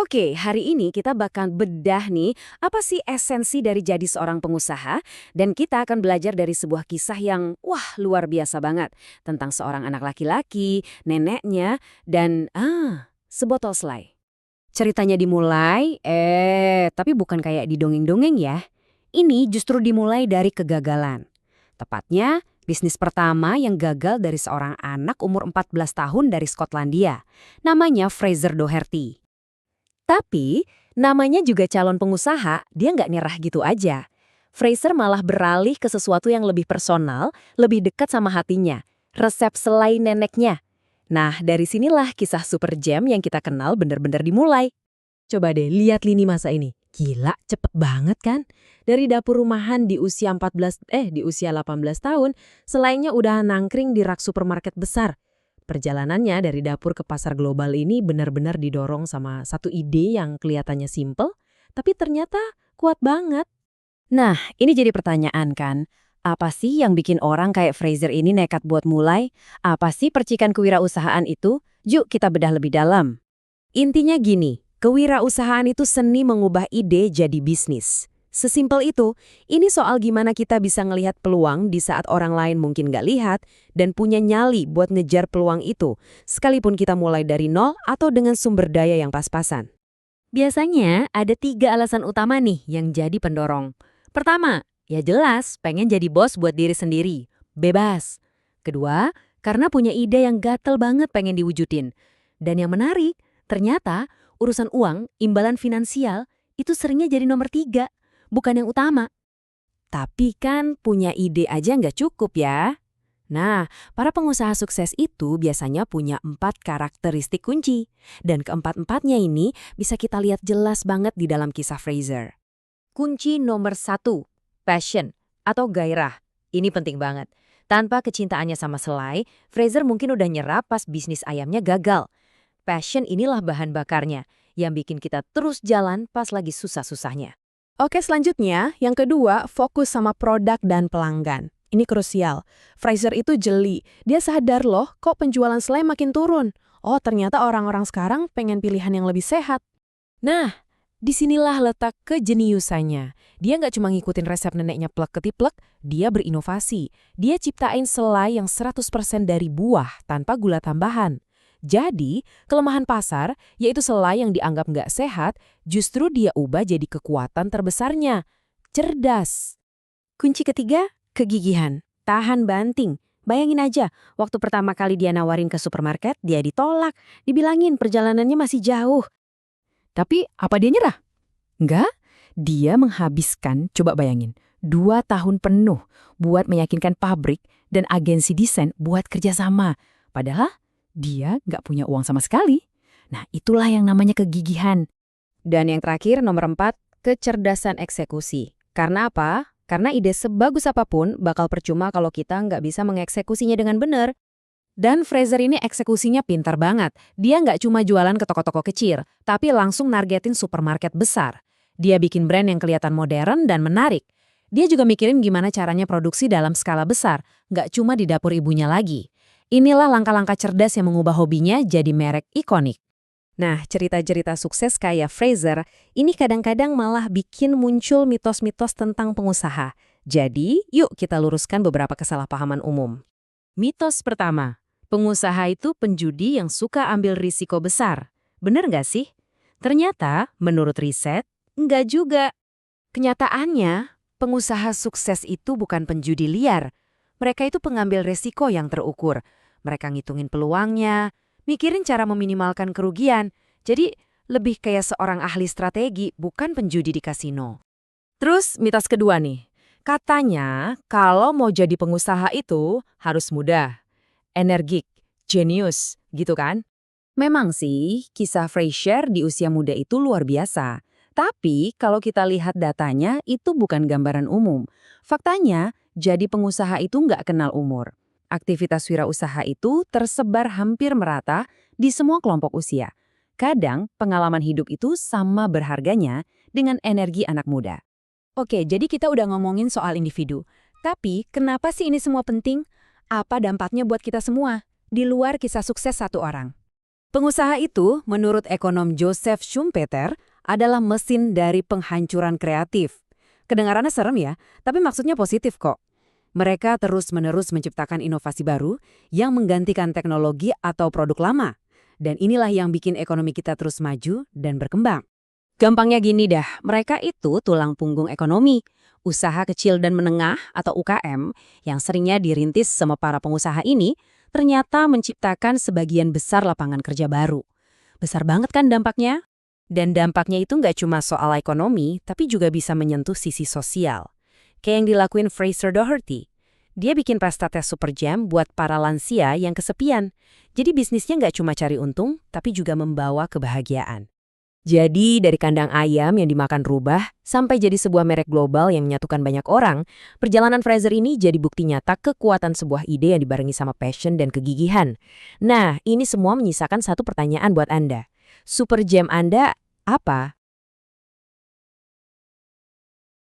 Oke, hari ini kita bakal bedah nih, apa sih esensi dari jadi seorang pengusaha, dan kita akan belajar dari sebuah kisah yang, wah, luar biasa banget. Tentang seorang anak laki-laki, neneknya, dan, sebotol selai. Ceritanya dimulai, tapi bukan kayak di dongeng-dongeng ya. Ini justru dimulai dari kegagalan. Tepatnya, bisnis pertama yang gagal dari seorang anak umur 14 tahun dari Skotlandia. Namanya Fraser Doherty. Tapi, namanya juga calon pengusaha, dia nggak nyerah gitu aja. Fraser malah beralih ke sesuatu yang lebih personal, lebih dekat sama hatinya. Resep selai neneknya. Nah, dari sinilah kisah Super Jam yang kita kenal bener-bener dimulai. Coba deh lihat lini masa ini. Gila, cepet banget kan? Dari dapur rumahan di usia 18 tahun, selainnya udah nangkring di rak supermarket besar. Perjalanannya dari dapur ke pasar global ini benar-benar didorong sama satu ide yang kelihatannya simple, tapi ternyata kuat banget. Nah, ini jadi pertanyaan kan. Apa sih yang bikin orang kayak Fraser ini nekat buat mulai? Apa sih percikan kewirausahaan itu? Yuk kita bedah lebih dalam. Intinya gini, kewirausahaan itu seni mengubah ide jadi bisnis. Sesimpel itu, ini soal gimana kita bisa ngelihat peluang di saat orang lain mungkin nggak lihat dan punya nyali buat ngejar peluang itu, sekalipun kita mulai dari nol atau dengan sumber daya yang pas-pasan. Biasanya ada 3 alasan utama nih yang jadi pendorong. Pertama, ya jelas pengen jadi bos buat diri sendiri, bebas. Kedua, karena punya ide yang gatel banget pengen diwujudin. Dan yang menarik, ternyata urusan uang, imbalan finansial, itu seringnya jadi nomor 3, bukan yang utama. Tapi kan punya ide aja nggak cukup ya. Nah, para pengusaha sukses itu biasanya punya 4 karakteristik kunci. Dan keempat-empatnya ini bisa kita lihat jelas banget di dalam kisah Fraser. Kunci nomor 1, passion atau gairah. Ini penting banget. Tanpa kecintaannya sama selai, Fraser mungkin udah nyerah pas bisnis ayamnya gagal. Passion inilah bahan bakarnya yang bikin kita terus jalan pas lagi susah-susahnya. Oke, selanjutnya, yang kedua, fokus sama produk dan pelanggan. Ini krusial. Fraser itu jeli. Dia sadar loh, kok penjualan selai makin turun. Oh, ternyata orang-orang sekarang pengen pilihan yang lebih sehat. Nah, disinilah letak kejeniusannya. Dia nggak cuma ngikutin resep neneknya plek ketiplek, dia berinovasi. Dia ciptain selai yang 100% dari buah tanpa gula tambahan. Jadi, kelemahan pasar, yaitu selai yang dianggap nggak sehat, justru dia ubah jadi kekuatan terbesarnya. Cerdas. Kunci ketiga, kegigihan. Tahan banting. Bayangin aja, waktu pertama kali dia nawarin ke supermarket, dia ditolak. Dibilangin perjalanannya masih jauh. Tapi apa dia nyerah? Enggak, dia menghabiskan, coba bayangin, 2 tahun penuh buat meyakinkan pabrik dan agensi desain buat kerjasama. Padahal dia nggak punya uang sama sekali. Nah, itulah yang namanya kegigihan. Dan yang terakhir, nomor 4, kecerdasan eksekusi. Karena apa? Karena ide sebagus apapun bakal percuma kalau kita nggak bisa mengeksekusinya dengan benar. Dan Fraser ini eksekusinya pintar banget. Dia nggak cuma jualan ke toko-toko kecil, tapi langsung nargetin supermarket besar. Dia bikin brand yang kelihatan modern dan menarik. Dia juga mikirin gimana caranya produksi dalam skala besar, nggak cuma di dapur ibunya lagi. Inilah langkah-langkah cerdas yang mengubah hobinya jadi merek ikonik. Nah, cerita-cerita sukses kayak Fraser, ini kadang-kadang malah bikin muncul mitos-mitos tentang pengusaha. Jadi, yuk kita luruskan beberapa kesalahpahaman umum. Mitos pertama, pengusaha itu penjudi yang suka ambil risiko besar. Bener nggak sih? Ternyata, menurut riset, nggak juga. Kenyataannya, pengusaha sukses itu bukan penjudi liar. Mereka itu pengambil risiko yang terukur. Mereka ngitungin peluangnya, mikirin cara meminimalkan kerugian. Jadi, lebih kayak seorang ahli strategi, bukan penjudi di kasino. Terus, mitos kedua nih. Katanya, kalau mau jadi pengusaha itu harus muda, energik, jenius, gitu kan? Memang sih, kisah Fraser di usia muda itu luar biasa. Tapi, kalau kita lihat datanya, itu bukan gambaran umum. Faktanya, jadi pengusaha itu nggak kenal umur. Aktivitas wirausaha itu tersebar hampir merata di semua kelompok usia. Kadang, pengalaman hidup itu sama berharganya dengan energi anak muda. Oke, jadi kita udah ngomongin soal individu. Tapi, kenapa sih ini semua penting? Apa dampaknya buat kita semua, di luar kisah sukses satu orang? Pengusaha itu, menurut ekonom Joseph Schumpeter, adalah mesin dari penghancuran kreatif. Kedengarannya serem ya, tapi maksudnya positif kok. Mereka terus-menerus menciptakan inovasi baru yang menggantikan teknologi atau produk lama. Dan inilah yang bikin ekonomi kita terus maju dan berkembang. Gampangnya gini dah, mereka itu tulang punggung ekonomi. Usaha kecil dan menengah atau UKM yang seringnya dirintis sama para pengusaha ini ternyata menciptakan sebagian besar lapangan kerja baru. Besar banget kan dampaknya? Dan dampaknya itu nggak cuma soal ekonomi, tapi juga bisa menyentuh sisi sosial. Kayak yang dilakuin Fraser Doherty. Dia bikin pesta tes Super Jam buat para lansia yang kesepian. Jadi bisnisnya nggak cuma cari untung, tapi juga membawa kebahagiaan. Jadi dari kandang ayam yang dimakan rubah sampai jadi sebuah merek global yang menyatukan banyak orang, perjalanan Fraser ini jadi bukti nyata kekuatan sebuah ide yang dibarengi sama passion dan kegigihan. Nah, ini semua menyisakan satu pertanyaan buat Anda. Super Jam Anda apa?